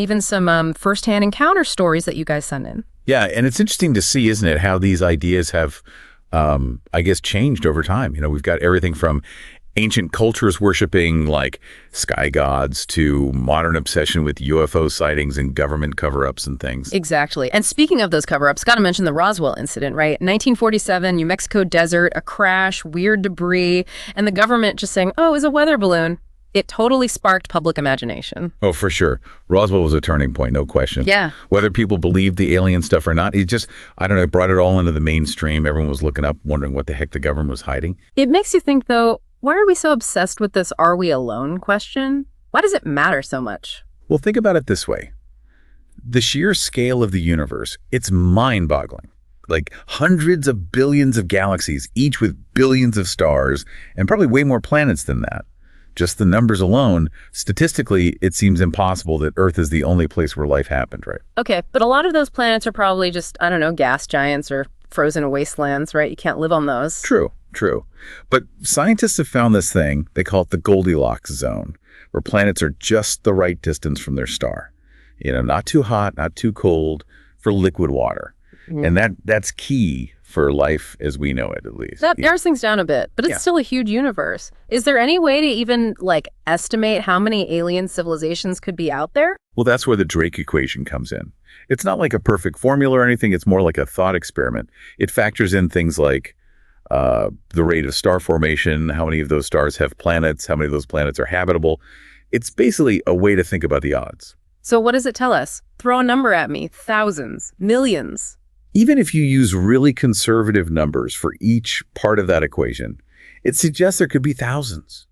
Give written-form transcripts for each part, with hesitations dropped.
Even some firsthand encounter stories that you guys send in. Yeah, and it's interesting to see, isn't it, how these ideas have, I guess, changed over time. We've got everything from ancient cultures worshiping like sky gods to modern obsession with UFO sightings and government cover-ups and things. Exactly. And speaking of those cover-ups, got to mention the Roswell incident, right? 1947, New Mexico desert, a crash, weird debris, and the government just saying, oh, it was a weather balloon. It totally sparked public imagination. Oh, for sure. Roswell was a turning point, no question. Yeah. Whether people believed the alien stuff or not, it just, I don't know, it brought it all into the mainstream. Everyone was looking up, wondering what the heck the government was hiding. It makes you think, though, why are we so obsessed with this "are we alone" question? Why does it matter so much? Well, think about it this way. The sheer scale of the universe, it's mind-boggling. Like hundreds of billions of galaxies, each with billions of stars, and probably way more planets than that. Just the numbers alone, statistically, it seems impossible that Earth is the only place where life happened, right? Okay, but a lot of those planets are probably just, I don't know, gas giants or frozen wastelands, right? You can't live on those. True. But scientists have found this thing, they call it the Goldilocks zone, where planets are just the right distance from their star. Not too hot, not too cold, for liquid water. And that's key for life as we know it, at least. That narrows things down a bit, but it's still a huge universe. Is there any way to even, estimate how many alien civilizations could be out there? Well, that's where the Drake equation comes in. It's not like a perfect formula or anything. It's more like a thought experiment. It factors in things like the rate of star formation, how many of those stars have planets, how many of those planets are habitable. It's basically a way to think about the odds. So what does it tell us? Throw a number at me. Thousands, millions. Even if you use really conservative numbers for each part of that equation, it suggests there could be thousands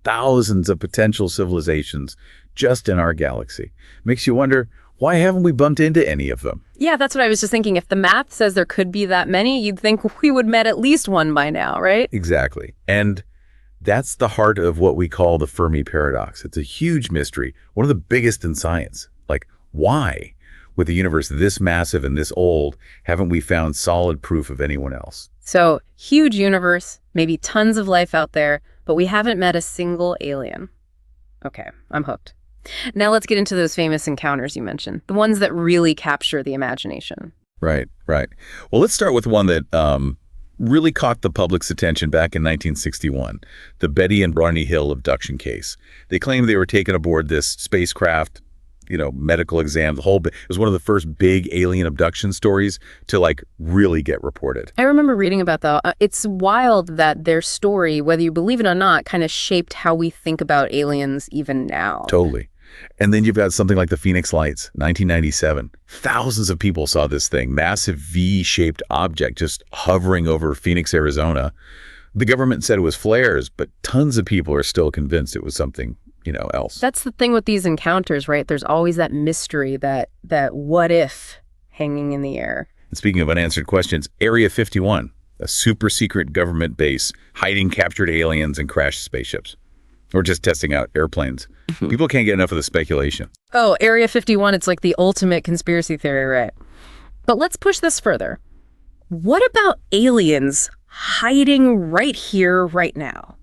of potential civilizations just in our galaxy. Makes you wonder, why haven't we bumped into any of them? Yeah, that's what I was just thinking. If the math says there could be that many, you'd think we would met at least one by now, right? Exactly. And that's the heart of what we call the Fermi paradox. It's a huge mystery, one of the biggest in science. Like, why, with a universe this massive and this old, haven't we found solid proof of anyone else? So, huge universe, maybe tons of life out there, but we haven't met a single alien. Okay, I'm hooked. Now let's get into those famous encounters you mentioned, the ones that really capture the imagination. Right. Well, let's start with one that really caught the public's attention back in 1961, the Betty and Barney Hill abduction case. They claimed they were taken aboard this spacecraft, medical exam, the whole bit. It was one of the first big alien abduction stories to really get reported. I remember reading about that. It's wild that their story, whether you believe it or not, kind of shaped how we think about aliens even now. Totally. And then you've got something like the Phoenix Lights, 1997. Thousands of people saw this thing, massive V-shaped object just hovering over Phoenix, Arizona. The government said it was flares, but tons of people are still convinced it was something else. That's the thing with these encounters, right? There's always that mystery, that what if hanging in the air. And speaking of unanswered questions, Area 51, a super secret government base hiding captured aliens and crashed spaceships, or just testing out airplanes. People can't get enough of the speculation. Oh, Area 51, it's like the ultimate conspiracy theory, right? But let's push this further. What about aliens hiding right here, right now?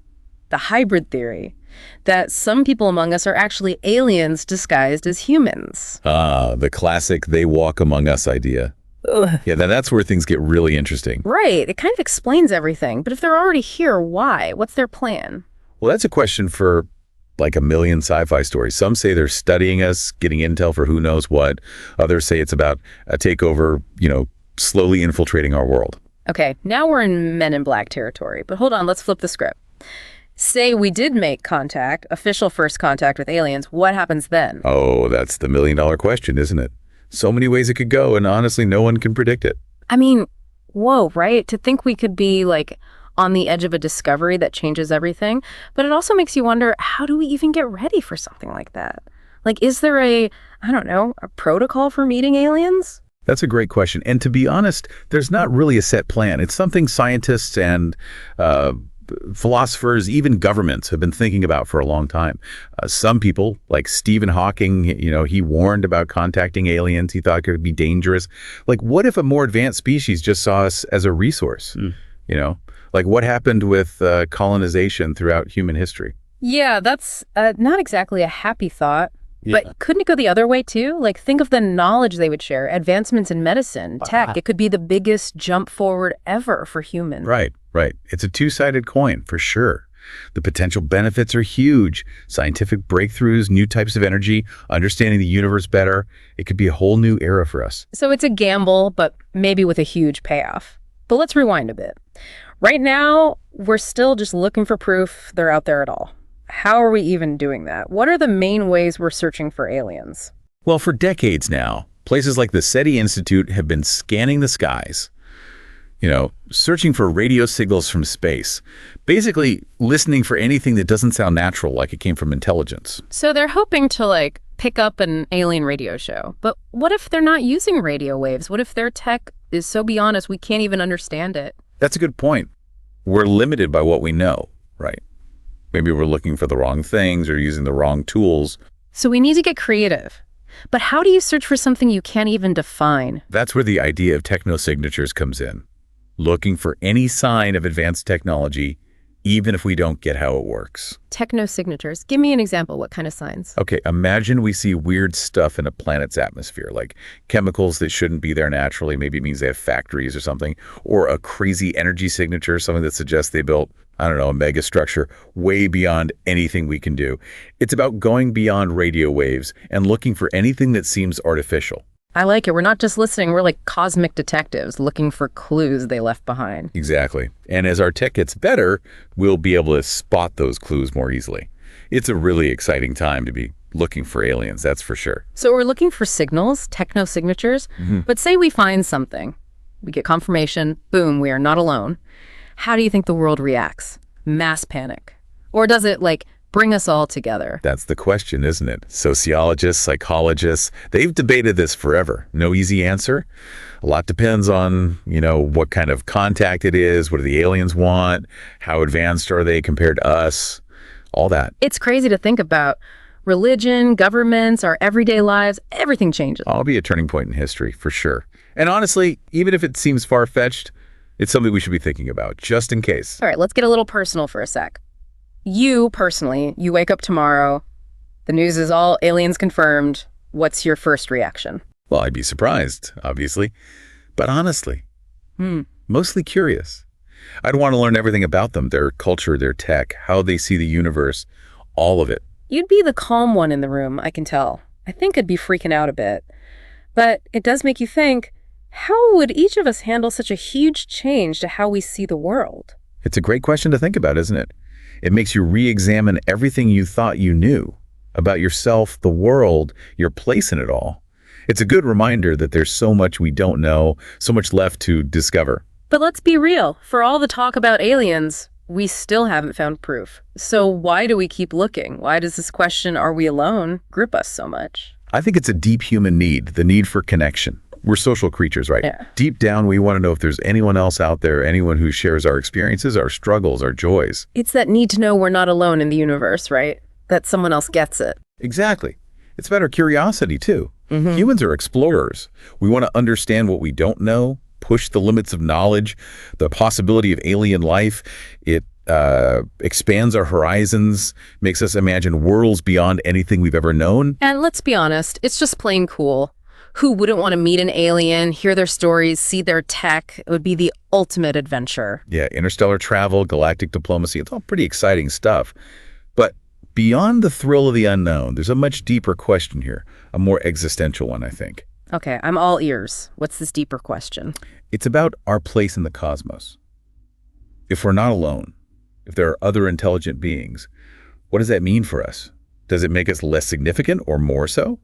The hybrid theory, that some people among us are actually aliens disguised as humans. The classic "they walk among us" idea. Ugh. Yeah, that's where things get really interesting. Right. It kind of explains everything. But if they're already here, why? What's their plan? Well, that's a question for a million sci-fi stories. Some say they're studying us, getting intel for who knows what. Others say it's about a takeover, slowly infiltrating our world. Okay, now we're in Men in Black territory. But hold on, let's flip the script. Say we did make contact, official first contact with aliens, what happens then? Oh, that's the million-dollar question, isn't it? So many ways it could go, and honestly, no one can predict it. I mean, whoa, right? To think we could be, on the edge of a discovery that changes everything. But it also makes you wonder, how do we even get ready for something like that? Is there a protocol for meeting aliens? That's a great question. And to be honest, there's not really a set plan. It's something scientists and philosophers, even governments, have been thinking about for a long time. Some people, like Stephen Hawking, he warned about contacting aliens. He thought it could be dangerous. What if a more advanced species just saw us as a resource? What happened with colonization throughout human history? Yeah, that's not exactly a happy thought. Yeah. But couldn't it go the other way too? Like, think of the knowledge they would share, advancements in medicine, tech. It could be the biggest jump forward ever for humans. Right. It's a two-sided coin, for sure. The potential benefits are huge. Scientific breakthroughs, new types of energy, understanding the universe better. It could be a whole new era for us. So it's a gamble, but maybe with a huge payoff. But let's rewind a bit. Right now, we're still just looking for proof they're out there at all. How are we even doing that? What are the main ways we're searching for aliens? Well, for decades now, places like the SETI Institute have been scanning the skies, searching for radio signals from space, basically listening for anything that doesn't sound natural, like it came from intelligence. So they're hoping to, pick up an alien radio show. But what if they're not using radio waves? What if their tech is so beyond us we can't even understand it? That's a good point. We're limited by what we know, right? Maybe we're looking for the wrong things or using the wrong tools. So we need to get creative. But how do you search for something you can't even define? That's where the idea of technosignatures comes in. Looking for any sign of advanced technology, even if we don't get how it works. Technosignatures. Give me an example. What kind of signs? Okay, imagine we see weird stuff in a planet's atmosphere, like chemicals that shouldn't be there naturally. Maybe it means they have factories or something, or a crazy energy signature, something that suggests they built, a mega structure way beyond anything we can do. It's about going beyond radio waves and looking for anything that seems artificial. I like it. We're not just listening. We're like cosmic detectives looking for clues they left behind. Exactly. And as our tech gets better, we'll be able to spot those clues more easily. It's a really exciting time to be looking for aliens, that's for sure. So we're looking for signals, technosignatures, but say we find something. We get confirmation, boom, we are not alone. How do you think the world reacts? Mass panic? Or does it, bring us all together? That's the question, isn't it? Sociologists, psychologists, they've debated this forever. No easy answer. A lot depends on, what kind of contact it is, what do the aliens want, how advanced are they compared to us, all that. It's crazy to think about. Religion, governments, our everyday lives, everything changes. It'll be a turning point in history, for sure. And honestly, even if it seems far-fetched, it's something we should be thinking about, just in case. All right, let's get a little personal for a sec. You, personally, you wake up tomorrow, the news is all aliens confirmed. What's your first reaction? Well, I'd be surprised, obviously. But honestly, mostly curious. I'd want to learn everything about them, their culture, their tech, how they see the universe, all of it. You'd be the calm one in the room, I can tell. I think I'd be freaking out a bit. But it does make you think, how would each of us handle such a huge change to how we see the world? It's a great question to think about, isn't it? It makes you re-examine everything you thought you knew about yourself, the world, your place in it all. It's a good reminder that there's so much we don't know, so much left to discover. But let's be real. For all the talk about aliens, we still haven't found proof. So why do we keep looking? Why does this question, are we alone, grip us so much? I think it's a deep human need, the need for connection. We're social creatures, right? Yeah. Deep down, we want to know if there's anyone else out there, anyone who shares our experiences, our struggles, our joys. It's that need to know we're not alone in the universe, right? That someone else gets it. Exactly. It's about our curiosity, too. Humans are explorers. We want to understand what we don't know, push the limits of knowledge, the possibility of alien life. It expands our horizons, makes us imagine worlds beyond anything we've ever known. And let's be honest, it's just plain cool. Who wouldn't want to meet an alien, hear their stories, see their tech? It would be the ultimate adventure. Yeah, interstellar travel, galactic diplomacy, it's all pretty exciting stuff. But beyond the thrill of the unknown, there's a much deeper question here, a more existential one, I think. Okay, I'm all ears. What's this deeper question? It's about our place in the cosmos. If we're not alone, if there are other intelligent beings, what does that mean for us? Does it make us less significant or more so?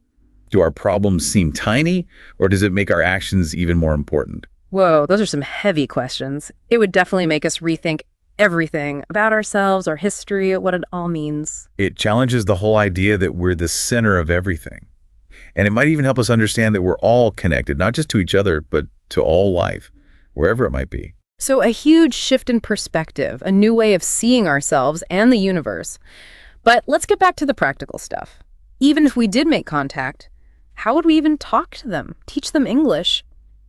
Do our problems seem tiny, or does it make our actions even more important? Whoa, those are some heavy questions. It would definitely make us rethink everything about ourselves, our history, what it all means. It challenges the whole idea that we're the center of everything. And it might even help us understand that we're all connected, not just to each other, but to all life, wherever it might be. So a huge shift in perspective, a new way of seeing ourselves and the universe. But let's get back to the practical stuff. Even if we did make contact, how would we even talk to them, teach them English?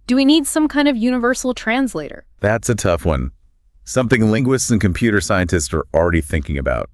Do we need some kind of universal translator? That's a tough one. Something linguists and computer scientists are already thinking about.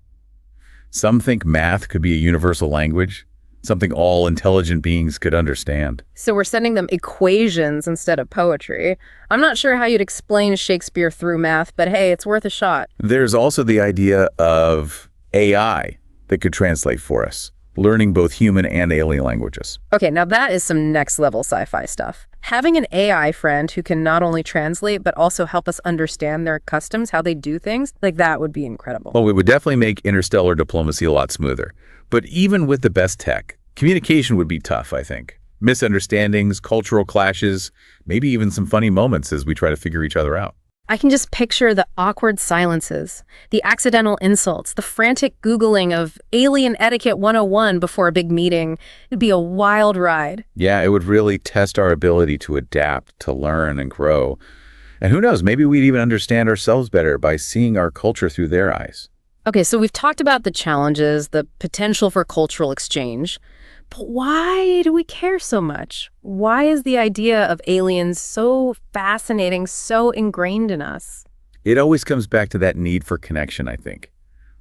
Some think math could be a universal language. something all intelligent beings could understand. So we're sending them equations instead of poetry. I'm not sure how you'd explain Shakespeare through math, but hey, it's worth a shot. There's also the idea of AI that could translate for us, learning both human and alien languages. Okay, now that is some next level sci-fi stuff. Having an AI friend who can not only translate, but also help us understand their customs, how they do things, like that would be incredible. Well, it would definitely make interstellar diplomacy a lot smoother. But even with the best tech, communication would be tough, I think. Misunderstandings, cultural clashes, maybe even some funny moments as we try to figure each other out. I can just picture the awkward silences, the accidental insults, the frantic Googling of Alien Etiquette 101 before a big meeting. It'd be a wild ride. Yeah, it would really test our ability to adapt, to learn and grow. And who knows, maybe we'd even understand ourselves better by seeing our culture through their eyes. Okay, so we've talked about the challenges, the potential for cultural exchange, but why do we care so much? Why is the idea of aliens so fascinating, so ingrained in us? It always comes back to that need for connection, I think.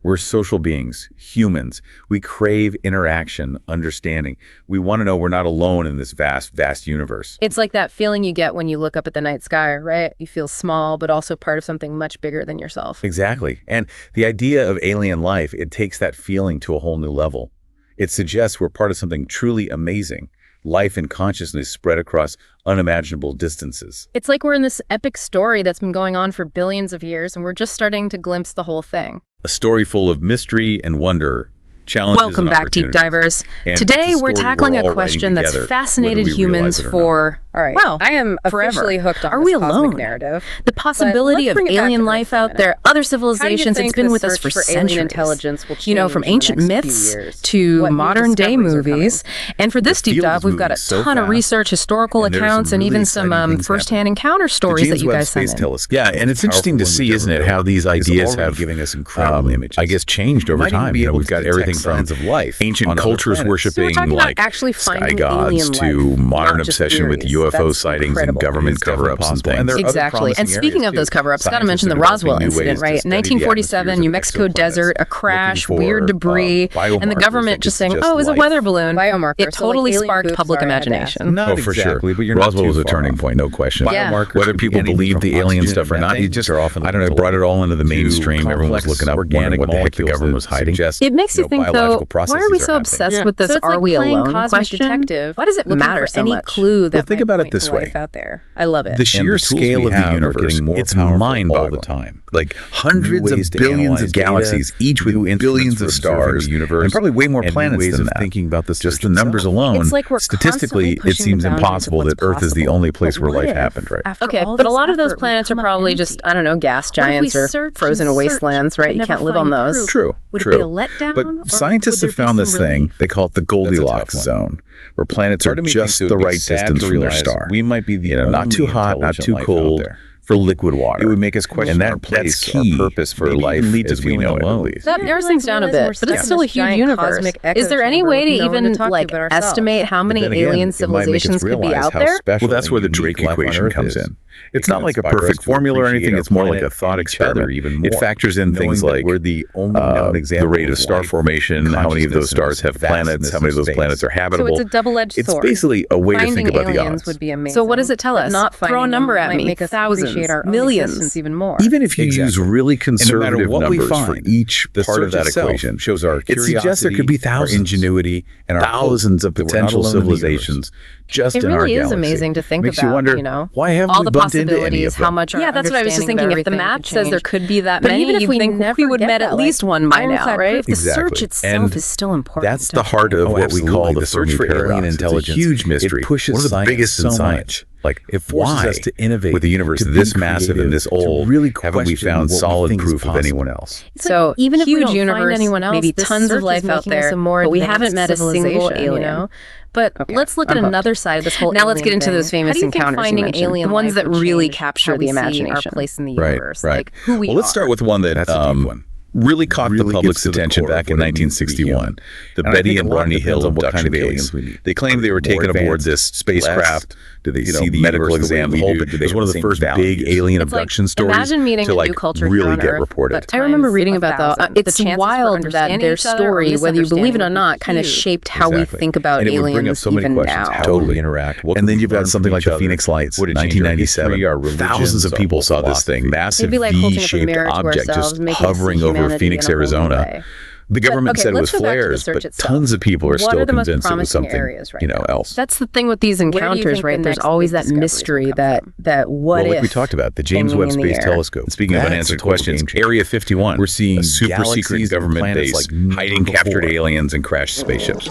We're social beings, humans. We crave interaction, understanding. We want to know we're not alone in this vast, vast universe. It's like that feeling you get when you look up at the night sky, right? You feel small, but also part of something much bigger than yourself. Exactly. And the idea of alien life, it takes that feeling to a whole new level. It suggests we're part of something truly amazing. Life and consciousness spread across unimaginable distances. It's like we're in this epic story that's been going on for billions of years, and we're just starting to glimpse the whole thing. A story full of mystery and wonder, challenges Welcome and back, Deep Divers. And Today, it's a we're story tackling we're a all question writing that's together, fascinated whether we realize humans it or for... All right, Well, I am officially hooked on Are this we cosmic alone? narrative. The possibility let's of bring it back alien to life this for a out there, minute. other How do you civilizations, think it's been the with us search for alien centuries. intelligence will You know, change from in the ancient next myths few years? to What new modern day discoveries are movies. And for this The deep field dive, is we've got a moving so ton of fast, research, historical and there's accounts, some and really even some exciting things first-hand encounter stories that you guys sent in. Telescope. Yeah, and it's interesting to see, isn't it, how these ideas have giving us incredible images. I guess, changed over Might even time. be You know, able we've to got detect everything from signs of life ancient on other cultures planets. So we're worshiping talking about like actually sky finding gods alien to life, modern not just obsession with theories. UFO That's sightings and incredible. government It's definitely cover-ups and possible. things. And there are other Exactly. And promising speaking areas, of those too. cover-ups, got to Scientists mention the are developing Roswell new ways incident, to right? study the 1947, atmospheres New of Mexico exoplanets, desert, a crash, looking for, weird debris, biomarkers and the that government could just saying, suggest oh, it was a life. weather balloon. Biomarkers, It so like totally alien sparked poops public are at imagination. Not Oh, for sure. exactly, but you're not Roswell too was a far turning off. point, no question. Yeah. Biomarkers Whether could be people anything believe from the alien oxygen stuff or and not, methane it just, are often I don't know, it brought it all into the to mainstream. Everyone was complex looking up, wondering organic what the heck the molecules government that was hiding. suggest, It makes you think, though, biological why processes are we so happening. obsessed with this So it's "are like we playing alone" cosmic question? detective. Why does it Looking matter for so any much? clue that Well, think might about it point this to way. life out there. I love it. The sheer tools we scale of the have are universe, getting more it's powerful all the mind-boggling. time. Like hundreds ways of to billions analyze of data, galaxies, each with new instruments billions for of observing stars, the universe, and probably way more and new planets ways than of that. thinking about the Just search the numbers itself. alone, It's like we're statistically, constantly it seems pushing the boundaries impossible of that what's Earth is the possible. only place But where what life if, happened, right? after Okay, all but a this lot of those effort, we planets are come up probably just, empty? I don't know, gas What if we giants or search frozen and wastelands, search right? You but can't never live on find those. proof? True, Would true. it be a letdown? But or scientists would have there be found some this relief? thing they call it the Goldilocks one. zone, where planets are Part of me just thinks it would the be right sad distance to from their realize star. we might be the not too only hot, not intelligent too life out cold, there. for liquid water. It would make us question and our that's place, key our purpose for maybe life even lead to as we feeling know it, at alone. least. That narrows things down a bit, but it's still a huge universe. Is there any way to even, like, estimate how many Then again, alien it might make us civilizations could be realize out how there? special Well, that's and where the unique Drake life on equation Earth comes is. in. It It's can not like a inspire us perfect to formula or appreciate anything. our It's more like a planet thought and each other experiment. even It more, factors in knowing things that like we're the only known example the rate of of star life, formation, how many of those consciousness, stars have and planets, vastness how many of those of planets are space. So habitable. it's a double-edged It's sword. basically a way to Finding think about the aliens odds. would be amazing. So what does it tell but us? Not Throw a finding number them at might me. make us Thousands, appreciate our own millions. existence even more. Even if you use really And no matter conservative what we numbers for find, each the part of search that itself equation, shows our it suggests there could be curiosity, our thousands, ingenuity, and our thousands of hope that we're not potential alone in the universe. civilizations just It in our really is galaxy. amazing to think Makes about, you wonder, you know, why haven't all we the bumped into any possibilities, of them? how much our Yeah, that's what I was just understanding thinking. of If the everything map could says there change. could be that But many, even if you'd we think never we would get met that, at least one by now, ironclad right? proof, the Exactly. search itself And is still important. That's the heart of what we call the search Fermi for alien paradox. intelligence. It's a huge mystery. It pushes one of the science biggest in so science. much. Like, It forces why, us to innovate, with a universe to be this massive creative, and this to old, really haven't we question found what we solid think is proof of possible. anyone else? So even if we huge don't universe, find anyone else, maybe this tons of search is life out making us there, a more but we advanced haven't met a single civilization, alien. you know? But Okay, let's look at I'm hooked. another side of this whole Now let's get alien into those thing. famous How do you think encounters you finding mentioned? alien The ones life that would really change capture how the we see imagination. our place in the Right, universe, right. like who we Well, are. let's start with one that That's a deep one. really caught the public's attention back in 1961. The Betty and Ronnie Hill abduction case. They claimed they were taken aboard this spacecraft. Do they see the medical exam he did? It was one of the first big alien abduction stories imagine meeting to a new culture really here on get Earth, reported. I remember reading about that. It's wild that their story, whether you believe it or not, kind of shaped how we think about aliens even now. Totally interact. And then you've got something like the Phoenix Lights, 1997. Thousands of people saw this thing, massive V-shaped object just hovering over Phoenix, Arizona. The government said it was flares, but tons of people are still convinced it was something, else. That's the thing with these encounters, right? There's always that mystery that what if. Like we talked about, the James Webb Space Telescope. Speaking of unanswered questions, Area 51. We're seeing a super secret government base hiding captured aliens and crashed spaceships.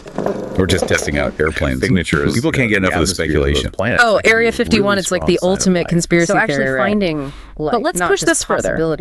We're just testing out airplane signatures. People can't get enough of the speculation. Oh, Area 51, it's like the ultimate conspiracy theory. So actually finding, but let's push this further.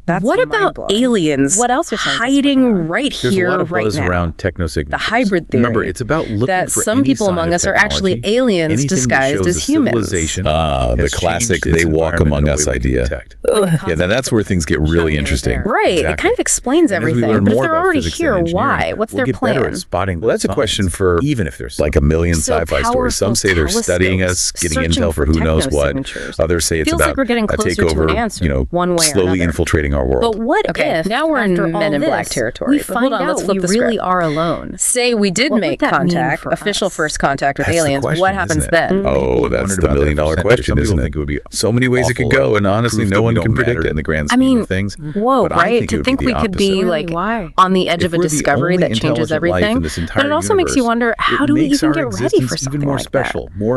That's what about aliens hiding right here, right now? Around technosignatures. The hybrid theory. Remember, it's about looking that for some people among us are actually aliens disguised as humans. The classic "they walk among us" idea. Yeah, that's where things get really interesting. Right. Exactly. It kind of explains everything. But if they're already here, why? What's their plan? Well, that's a question for even if there's like a million sci-fi stories. Some say they're studying us, getting intel for who knows what. Others say it's about a takeover, one way or slowly infiltrating our world. But what if now we're in Men in Black territory? We find out we really are alone. Say we did make contact, official first contact with aliens. What happens then? Oh, that's the $1,000,000 question, isn't it? So many ways it could go, and honestly, no one can predict it in the grand scheme of things. Whoa, right? To think we could be like on the edge of a discovery that changes everything. But it also makes you wonder, how do we even get ready for something like that?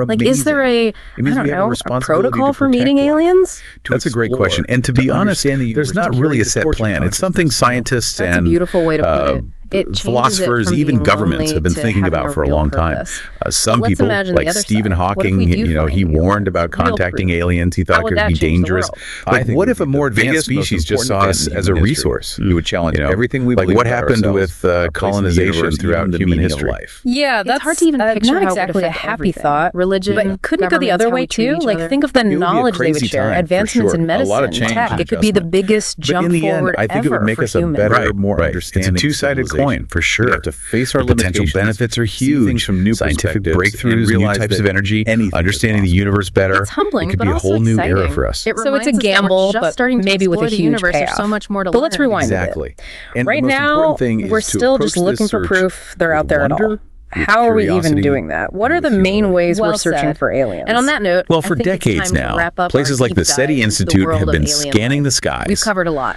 Like, is there a protocol for meeting aliens? That's a great question. And to be honest, there's not really a set plan. It's something scientists and beautiful way to put it. Philosophers, even governments have been thinking about for a long time. Some people, like Stephen Hawking, he warned about contacting aliens. He thought it could be dangerous. But what if a more advanced species just saw us as a resource? You would challenge everything we believe. Like what happened with colonization throughout human history? Yeah, that's hard to even picture. Not exactly a happy thought. Religion, but couldn't it go the other way too? Like, think of the knowledge they would share, advancements in medicine, tech. It could be the biggest jump forward ever for humans. I think it would make us a better, more understanding. It's a two-sided coin, for sure. We have to face our potential benefits are huge. Things from new scientific breakthroughs, new types of energy, understanding the universe better. It's humbling, it could but be a also whole new exciting. era for us. So it's a gamble, but maybe with a huge payoff. So much more to learn. But let's rewind a bit. And right now, we're still just looking for proof they're out there at all. How are we even doing that? What are the main ways we're searching for aliens? And on that note, well, for decades now, places like the SETI Institute have been scanning the skies. We've covered a lot.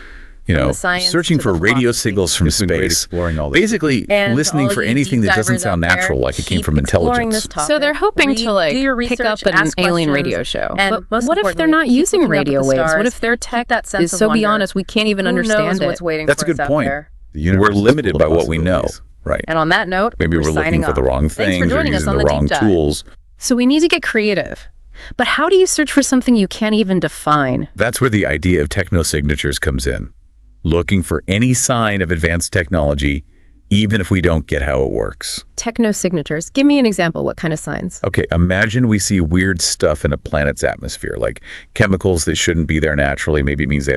Searching for radio signals from space, basically listening for anything that doesn't sound natural, like it came from intelligence. So they're hoping to pick up an alien radio show. But what if they're not using radio waves? What if their tech is so beyond us we can't even understand it? That's a good point. We're limited by what we know. Right. And on that note, maybe we're looking for the wrong things or using the wrong tools. So we need to get creative. But how do you search for something you can't even define? That's where the idea of technosignatures comes in. Looking for any sign of advanced technology, even if we don't get how it works. Technosignatures. Give me an example. What kind of signs? Okay, imagine we see weird stuff in a planet's atmosphere, like chemicals that shouldn't be there naturally. Maybe it means they have